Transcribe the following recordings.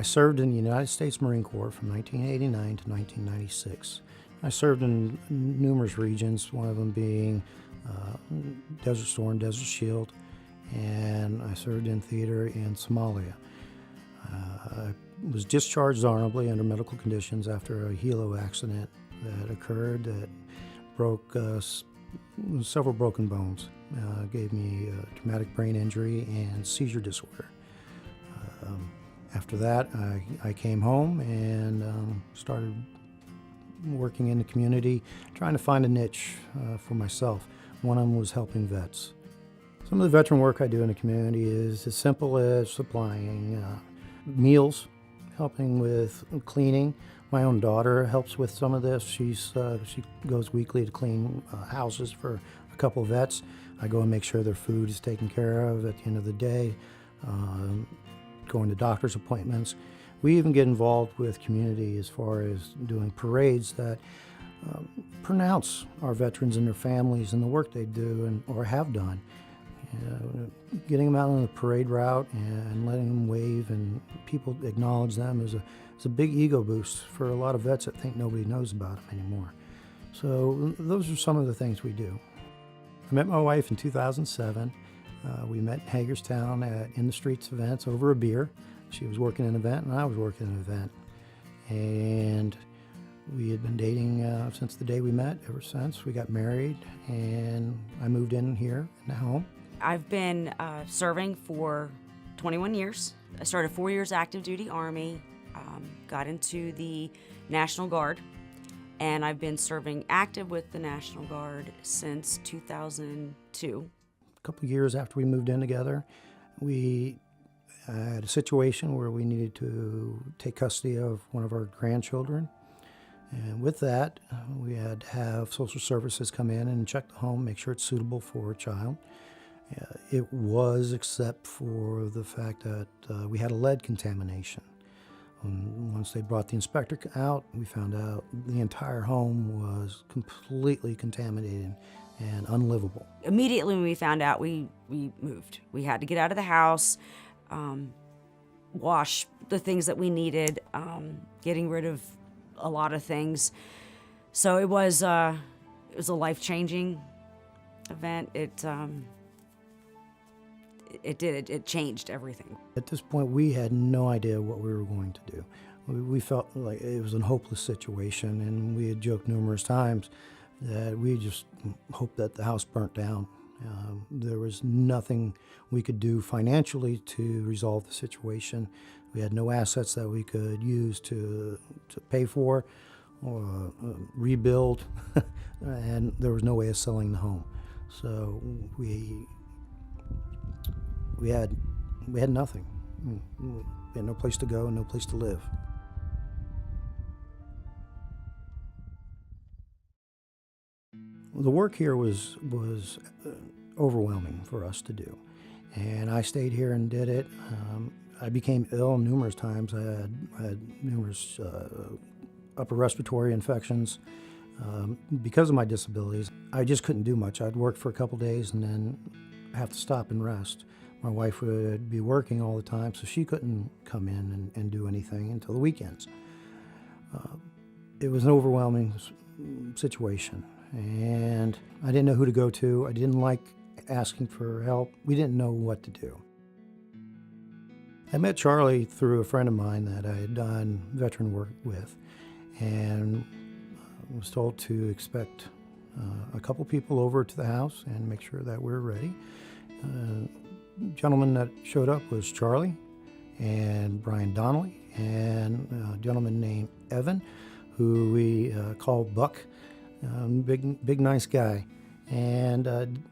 I served in the United States Marine Corps from 1989 to 1996. I served in numerous regions, one of them being Desert Storm, Desert Shield, and I served in theater in Somalia. I was discharged honorably under medical conditions after a helo accident that occurred that broke several broken bones, gave me a traumatic brain injury and seizure disorder. After that, I came home and started working in the community, trying to find a niche for myself. One of them was helping vets. Some of the veteran work I do in the community is as simple as supplying meals, helping with cleaning. My own daughter helps with some of this. She goes weekly to clean houses for a couple of vets. I go and make sure their food is taken care of at the end of the day, going to doctor's appointments. We even get involved with community as far as doing parades that pronounce our veterans and their families and the work they do or have done. Getting them out on the parade route and letting them wave and people acknowledge them is a big ego boost for a lot of vets that think nobody knows about them anymore. So those are some of the things we do. I met my wife in 2007. We met in Hagerstown at In the Streets events over a beer. She was working an event and I was working an event. And we had been dating since the day we met, ever since. We got married and I moved in here in the home. I've been serving for 21 years. I started 4 years active duty Army, got into the National Guard, and I've been serving active with the National Guard since 2002. A couple of years after we moved in together, we had a situation where we needed to take custody of one of our grandchildren. And with that, we had to have social services come in and check the home, make sure it's suitable for a child. It was, except for the fact that we had a lead contamination. Once they brought the inspector out, we found out the entire home was completely contaminated and unlivable. Immediately when we found out, we moved. We had to get out of the house, wash the things that we needed, getting rid of a lot of things. So it was a life-changing event. It changed everything. At this point, we had no idea what we were going to do. We felt like it was a hopeless situation, and we had joked numerous times that we just hoped that the house burnt down. There was nothing we could do financially to resolve the situation. We had no assets that we could use to pay for or rebuild, and there was no way of selling the home. So we had nothing. We had no place to go and no place to live. The work here was overwhelming for us to do, and I stayed here and did it. I became ill numerous times. I had numerous upper respiratory infections because of my disabilities. I just couldn't do much. I'd work for a couple days and then have to stop and rest. My wife would be working all the time, so she couldn't come in and do anything until the weekends. It was an overwhelming situation, and I didn't know who to go to. I didn't like asking for help. We didn't know what to do. I met Charlie through a friend of mine that I had done veteran work with, and was told to expect a couple people over to the house and make sure that we're ready. Gentleman that showed up was Charlie and Brian Donnelly and a gentleman named Evan, who we called Buck. Big nice guy. And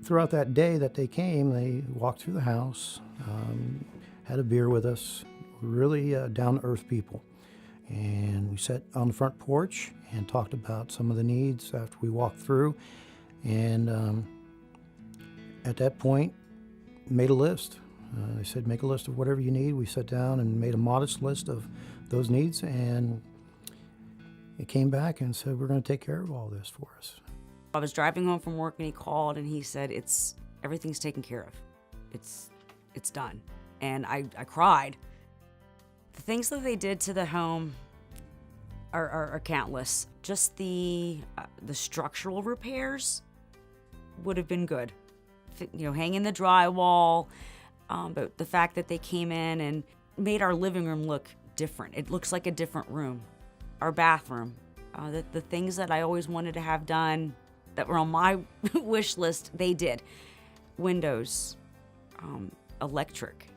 throughout that day that they came, they walked through the house, had a beer with us, really down-to-earth people. And we sat on the front porch and talked about some of the needs after we walked through. And at that point, made a list. They said, make a list of whatever you need. We sat down and made a modest list of those needs, and it came back and said, we're going to take care of all this for us. I was driving home from work and he called and he said, everything's taken care of. It's done. And I cried. The things that they did to the home are countless. Just the structural repairs would have been good. Hanging the drywall, but the fact that they came in and made our living room look different. It looks like a different room. Our bathroom, the things that I always wanted to have done that were on my wish list, they did. Windows, electric.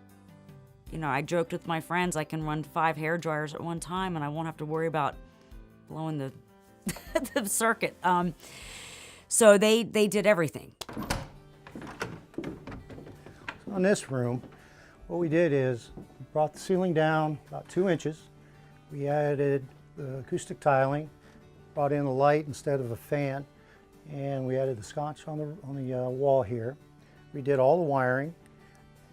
I joked with my friends I can run 5 hair dryers at one time and I won't have to worry about blowing the the circuit. So they did everything. In this room, what we did is we brought the ceiling down about 2 inches. We added the acoustic tiling, brought in a light instead of a fan, and we added the scotch on the wall here. We did all the wiring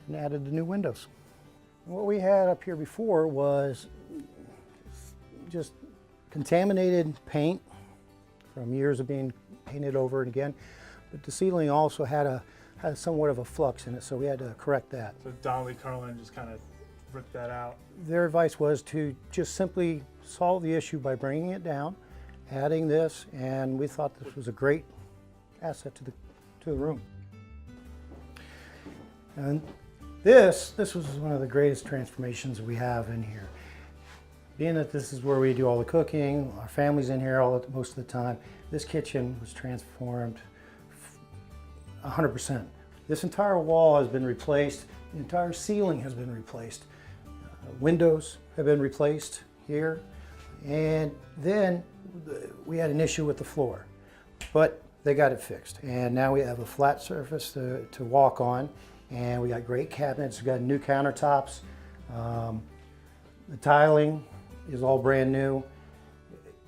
and added the new windows. And what we had up here before was just contaminated paint from years of being painted over and again, but the ceiling also had somewhat of a flux in it, so we had to correct that. So Donnelly Carlin just kind of ripped that out. Their advice was to just simply solve the issue by bringing it down, adding this, and we thought this was a great asset to the room. And this was one of the greatest transformations we have in here. Being that this is where we do all the cooking, our family's in here most of the time, this kitchen was transformed 100%. This entire wall has been replaced, the entire ceiling has been replaced, windows have been replaced here, and then we had an issue with the floor, but they got it fixed, and now we have a flat surface to walk on, and we got great cabinets, we got new countertops, the tiling is all brand new.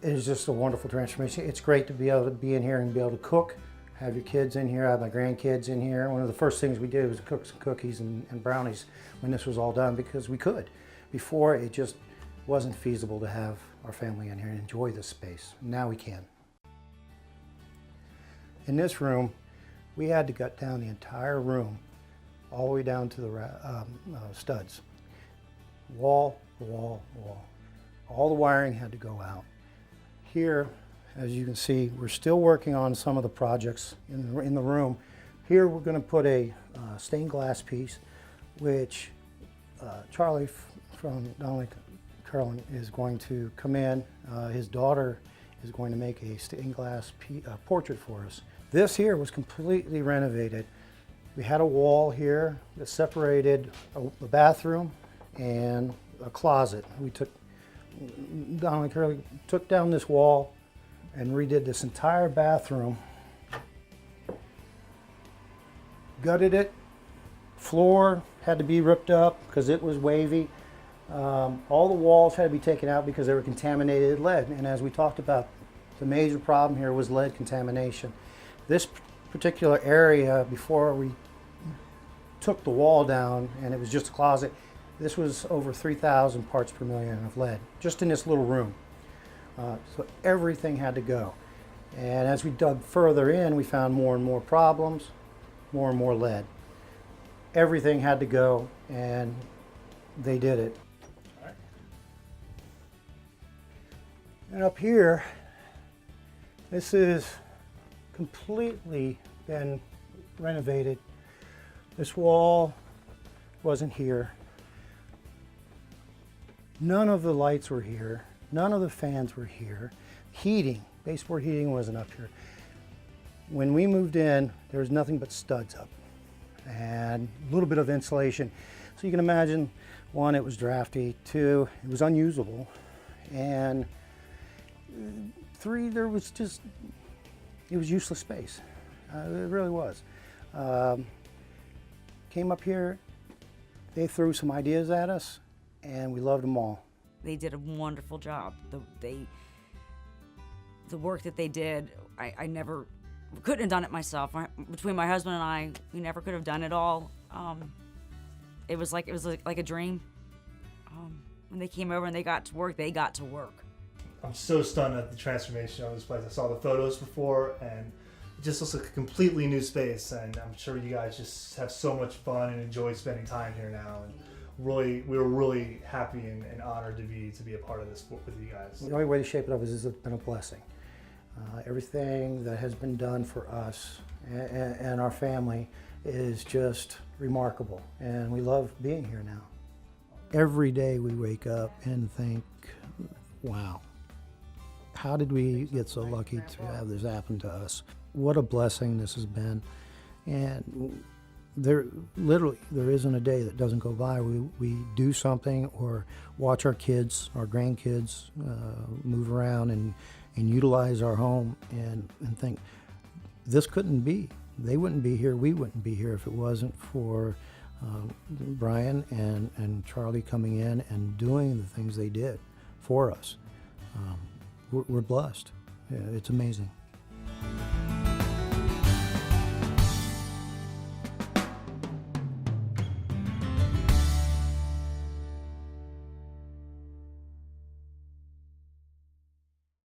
It is just a wonderful transformation. It's great to be able to be in here and be able to cook, have your kids in here, I have my grandkids in here. One of the first things we did was cook some cookies and brownies when this was all done, because we could. Before, it just wasn't feasible to have our family in here and enjoy this space. Now we can. In this room, we had to gut down the entire room, all the way down to the studs. Wall, wall, wall. All the wiring had to go out. Here, as you can see, we're still working on some of the projects in the room. Here we're going to put a stained glass piece, which Charlie from Donnelly Carlin is going to come in. His daughter is going to make a stained glass portrait for us. This here was completely renovated. We had a wall here that separated the bathroom and a closet. Donnelly Carlin took down this wall and redid this entire bathroom, gutted it. Floor had to be ripped up because it was wavy. All the walls had to be taken out because they were contaminated lead, and as we talked about, the major problem here was lead contamination. This particular area, before we took the wall down and it was just a closet, this was over 3,000 parts per million of lead just in this little room. So everything had to go. And as we dug further in, we found more and more problems, more and more lead. Everything had to go, and they did it. All right. And up here, this is completely been renovated. This wall wasn't here. None of the lights were here. None of the fans were here. Heating, baseboard heating wasn't up here. When we moved in, there was nothing but studs up and a little bit of insulation. So you can imagine, 1, it was drafty, 2, it was unusable, and 3, it was useless space. It really was. Came up here, they threw some ideas at us, and we loved them all. They did a wonderful job. The work that they did, I never couldn't have done it myself. Between my husband and I, we never could have done it all. It was like a dream. When they came over and they got to work, they got to work. I'm so stunned at the transformation of this place. I saw the photos before, and it just looks like a completely new space, and I'm sure you guys just have so much fun and enjoy spending time here now. And we were really happy and honored to be a part of this with you guys. The only way to shape it up is it's been a blessing. Everything that has been done for us and our family is just remarkable, and we love being here now. Every day we wake up and think, wow, how did we get so lucky to have this happen to us? What a blessing this has been. And there isn't a day that doesn't go by. We do something or watch our kids, our grandkids move around and utilize our home and think, this couldn't be. They wouldn't be here, we wouldn't be here if it wasn't for Brian and Charlie coming in and doing the things they did for us. We're blessed. Yeah, it's amazing.